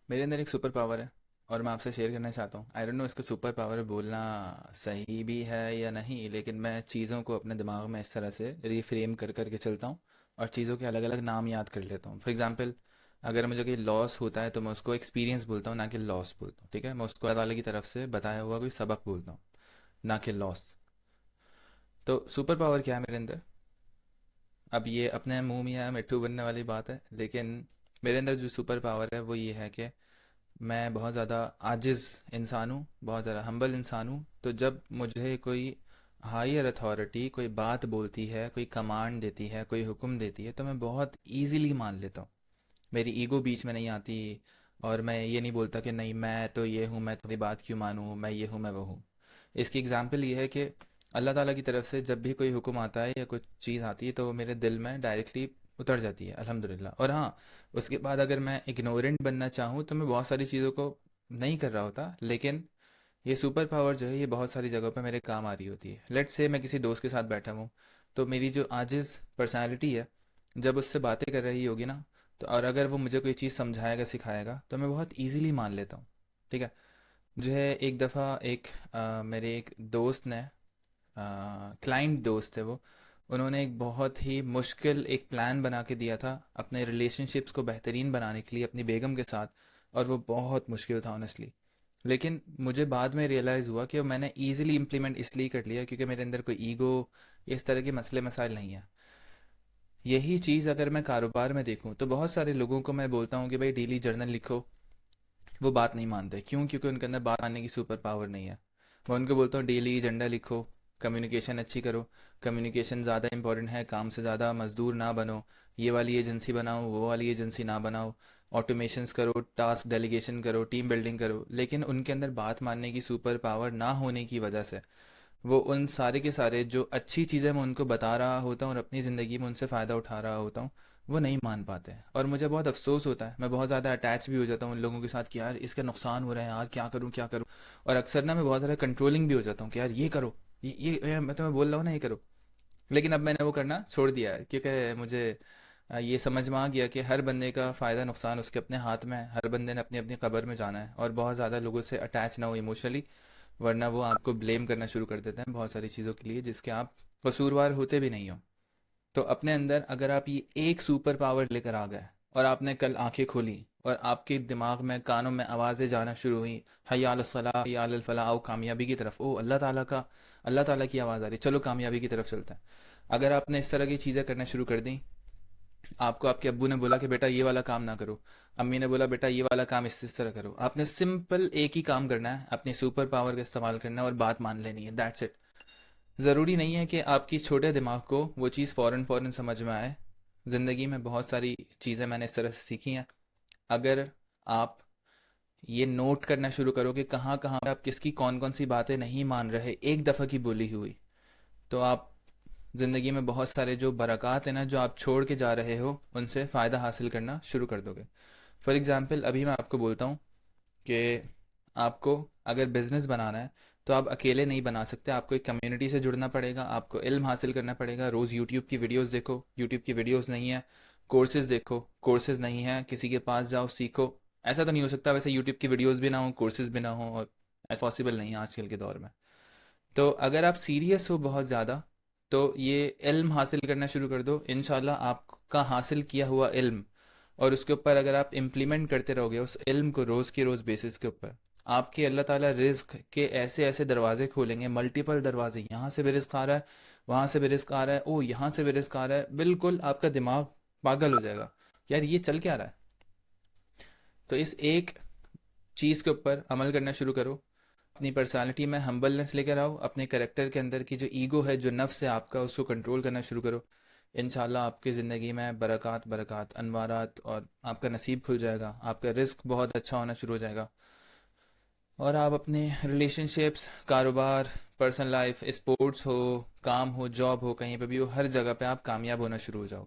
میرے اندر ایک super power ہے اور میں آپ سے شیئر کرنا چاہتا ہوں. آئی ڈونٹ نو اس کو سپر پاور بولنا صحیح بھی ہے یا نہیں، لیکن میں چیزوں کو اپنے دماغ میں اس طرح سے ریفریم کر کر کے چلتا ہوں اور چیزوں کے الگ الگ نام یاد کر لیتا ہوں. فار ایگزامپل، اگر مجھے کوئی لاس ہوتا ہے تو میں اس کو ایکسپیرینس بولتا ہوں، نہ کہ لاس بولتا ہوں. ٹھیک ہے، میں اس کو اللہ تعالیٰ کی طرف سے بتایا ہوا کوئی سبق بولتا ہوں، نہ کہ لاس. تو سپر پاور کیا ہے میرے اندر؟ اب یہ اپنے منہ میں مٹھو بننے والی بات ہے، لیکن میرے اندر جو سپر پاور ہے وہ یہ ہے کہ میں بہت زیادہ عاجز انسان ہوں، بہت زیادہ ہمبل انسان ہوں. تو جب مجھے کوئی ہائر اتھارٹی کوئی بات بولتی ہے، کوئی کمانڈ دیتی ہے، کوئی حکم دیتی ہے، تو میں بہت ایزیلی مان لیتا ہوں. میری ایگو بیچ میں نہیں آتی اور میں یہ نہیں بولتا کہ نہیں میں تو یہ ہوں، میں تمہاری بات کیوں مانوں، میں یہ ہوں، میں وہ ہوں. اس کی اگزامپل یہ ہے کہ اللہ تعالیٰ کی طرف سے جب بھی کوئی حکم آتا ہے یا کچھ چیز آتی ہے تو وہ میرے دل میں ڈائریکٹلی اتر جاتی ہے الحمدللہ. اور ہاں، اس کے بعد اگر میں اگنورنٹ بننا چاہوں تو میں بہت ساری چیزوں کو نہیں کر رہا ہوتا، لیکن یہ سپر پاور جو ہے یہ بہت ساری جگہوں پہ میرے کام آ رہی ہوتی ہے. لیٹ سے میں کسی دوست کے ساتھ بیٹھا ہوں تو میری جو عاجز پرسنالٹی ہے جب اس سے باتیں کر رہی ہوگی نا، تو اور اگر وہ مجھے کوئی چیز سمجھائے گا سکھائے گا تو میں بہت ایزیلی مان لیتا ہوں. ٹھیک ہے. جو ہے ایک دفعہ میرے ایک دوست نے، کلائنٹ دوست تھے وہ، انہوں نے ایک بہت ہی مشکل ایک پلان بنا کے دیا تھا اپنے ریلیشن شپس کو بہترین بنانے کے لیے اپنی بیگم کے ساتھ، اور وہ بہت مشکل تھا آنیسٹلی. لیکن مجھے بعد میں ریئلائز ہوا کہ میں نے ایزیلی امپلیمنٹ اس لیے کر لیا کیونکہ میرے اندر کوئی ایگو اس طرح کے مسئلے مسائل نہیں ہیں. یہی چیز اگر میں کاروبار میں دیکھوں تو بہت سارے لوگوں کو میں بولتا ہوں کہ بھائی ڈیلی جرنل لکھو، وہ بات نہیں مانتے. کیوں؟ کیونکہ ان کے اندر بات ماننے کی سپر پاور نہیں ہے. میں ان کو بولتا ہوں ڈیلی ایجنڈا لکھو، کمیونیکیشن اچھی کرو. کمیونیکیشن زیادہ امپورٹنٹ ہے، کام سے زیادہ مزدور نہ بنو. یہ والی ایجنسی بناؤ، وہ والی ایجنسی نہ بناؤ. آٹومیشنز کرو، ٹاسک ڈیلیگیشن کرو، ٹیم بلڈنگ کرو. لیکن ان کے اندر بات ماننے کی سپر پاور نہ ہونے کی وجہ سے وہ ان سارے کے سارے جو اچھی چیزیں میں ان کو بتا رہا ہوتا ہوں اور اپنی زندگی میں ان سے فائدہ اٹھا رہا ہوتا ہوں، وہ نہیں مان پاتے ہیں. اور مجھے بہت افسوس ہوتا ہے، میں بہت زیادہ اٹیچ بھی ہو جاتا ہوں ان لوگوں کے ساتھ کہ یار اس کا نقصان ہو رہا ہے، یار کیا کروں کیا کروں. اور اکثر نا میں بہت زیادہ کنٹرولنگ بھی ہو جاتا ہوں کہ یار یہ کرو، میں تمہیں بول رہا ہوں نا یہ کرو. لیکن اب میں نے وہ کرنا چھوڑ دیا ہے کیونکہ مجھے یہ سمجھ میں آ گیا کہ ہر بندے کا فائدہ نقصان اس کے اپنے ہاتھ میں ہے. ہر بندے نے اپنی اپنی قبر میں جانا ہے، اور بہت زیادہ لوگوں سے اٹیچ نہ ہو ایموشنلی، ورنہ وہ آپ کو بلیم کرنا شروع کر دیتے ہیں بہت ساری چیزوں کے لیے جس کے آپ قصوروار ہوتے بھی نہیں ہو. تو اپنے اندر اگر آپ یہ ایک سپر پاور لے کر آ گئے اور آپ نے کل آنکھیں کھولی اور آپ کے دماغ میں کانوں میں آوازیں جانا شروع ہوئیں، حی علی الصلاح حی علی الفلاح، او کامیابی کی طرف، او اللہ تعالیٰ کی آواز آ رہی، چلو کامیابی کی طرف چلتے ہیں. اگر آپ نے اس طرح کی چیزیں کرنا شروع کر دیں، آپ کو آپ کے ابو نے بولا کہ بیٹا یہ والا کام نہ کرو، امی نے بولا بیٹا یہ والا کام اس طرح کرو، آپ نے سمپل ایک ہی کام کرنا ہے، اپنی سپر پاور کا استعمال کرنا ہے اور بات مان لینی ہے. That's it. ضروری نہیں ہے کہ آپ کی چھوٹے دماغ کو وہ چیز فوراً فوراً سمجھ میں آئے. زندگی میں بہت ساری چیزیں میں نے اس طرح سے سیکھی ہیں. اگر آپ یہ نوٹ کرنا شروع کرو کہ کہاں کہاں پہ آپ کس کی کون کون سی باتیں نہیں مان رہے ایک دفعہ کی بولی ہوئی، تو آپ زندگی میں بہت سارے جو برکات ہیں نا جو آپ چھوڑ کے جا رہے ہو ان سے فائدہ حاصل کرنا شروع کر دو گے. فار ایگزامپل ابھی میں آپ کو بولتا ہوں کہ آپ کو اگر بزنس بنانا ہے تو آپ اکیلے نہیں بنا سکتے، آپ کو ایک کمیونٹی سے جڑنا پڑے گا، آپ کو علم حاصل کرنا پڑے گا. روز یوٹیوب کی ویڈیوز دیکھو، یوٹیوب کی ویڈیوز نہیں ہیں کورسز دیکھو، کورسز نہیں ہیں کسی کے پاس جاؤ سیکھو. ایسا تو نہیں ہو سکتا ویسے یوٹیوب کی ویڈیوز بھی نہ ہوں کورسز بھی نہ ہوں، اور ایسا پاسبل نہیں ہے آج کل کے دور میں. تو اگر آپ سیریس ہو بہت زیادہ تو یہ علم حاصل کرنا شروع کر دو. انشاءاللہ آپ کا حاصل کیا ہوا علم اور اس کے اوپر اگر آپ امپلیمنٹ کرتے رہو گے اس علم کو روز کے روز بیسس کے اوپر، آپ کے اللہ تعالیٰ رزق کے ایسے ایسے دروازے کھولیں گے، ملٹیپل دروازے. یہاں سے بھی رزق آ رہا ہے، وہاں سے بھی رزق آ رہا ہے، او یہاں سے بھی رزق آ رہا ہے. بالکل آپ کا دماغ پاگل ہو جائے گا یار یہ چل کیا رہا ہے. تو اس ایک چیز کے اوپر عمل کرنا شروع کرو. اپنی پرسنالٹی میں ہمبلنس لے کر آؤ، اپنے کریکٹر کے اندر کی جو ایگو ہے، جو نفس ہے آپ کا، اس کو کنٹرول کرنا شروع کرو. انشاءاللہ آپ کی زندگی میں برکات برکات انوارات، اور آپ کا نصیب کھل جائے گا، آپ کا رزق بہت اچھا ہونا شروع ہو جائے گا. اور آپ اپنے ریلیشن شپس، کاروبار، پرسنل لائف، اسپورٹس ہو، کام ہو، جاب ہو، کہیں پہ بھی ہو، ہر جگہ پہ آپ کامیاب ہونا شروع ہو جاؤ گے.